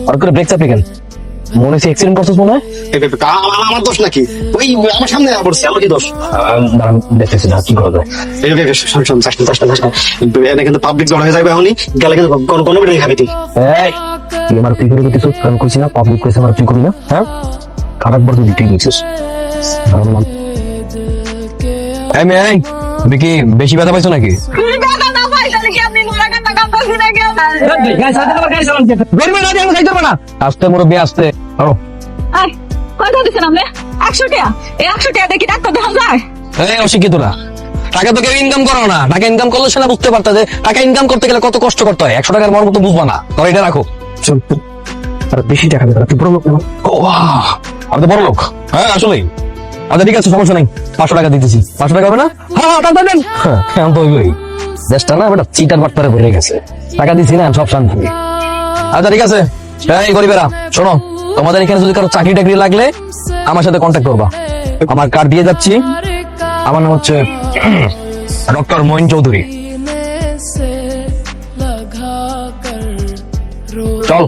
আর করে ব্রেক চাপলি কেন? মনে হচ্ছে অ্যাক্সিডেন্ট করছিস মনে হয়। আমার দোষ নাকি? ওই আমার সামনে পড়ছে, আমার কি দোষ? দাঁড়ান দেখতেছি না কি করা যায়। এটা কিন্তু পাবলিক জড় হয়ে যাবে এখনই, গেলে কিন্তু গণপিটাই খাবি তুই। এই, তুই আমার তুই করে দিতেছিস, কারণ কইছি না পাবলিক কইছে আমার তুই করবি না। হ্যাঁ, খারাপ বার তুই তুই দিচ্ছিস। এই মেয়ে, তুমি কি বেশি ব্যথা পাইছো নাকি? আস্তে মুরব্বী আস্তে। কয়টা দিচ্ছেন আপনি? 100 টাকা। এই 100 টাকা দেখি ডাক্তার দেখা যায়? অশিক্ষিতরা টাকা তো কেউ ইনকাম করো না। টাকা ইনকাম করলে সেটা বুঝতে পারতা যে টাকা ইনকাম করতে গেলে কত কষ্ট করতে হয়। 100 টাকার মর্ম তো বুঝবা না। তবে এটা রাখো, আর বেশি টাকা দেবে। তুই বড় লোক না? আমি তো বড় লোক। হ্যাঁ আসলেই। আচ্ছা ঠিক আছে, সমস্যা নেই। 500 টাকা দিতেছি। 500 টাকা হবে না? হ্যাঁ টাকা দেন। হ্যাঁ তো হইবই। দেশটা না বেটা চিটার বাটপারে ভরে গেছে। টাকা দিছি না, সব শান্তি। আচ্ছা ঠিক আছে। এই গরিবেরা শোনো, তোমাদের এখানে যদি কারো চাকরি টাকরি লাগলে আমার সাথে কন্ট্যাক্ট করবা। আমার কার্ড দিয়ে যাচ্ছি। আমার নাম হচ্ছে ডক্টর মঈন চৌধুরী। চল।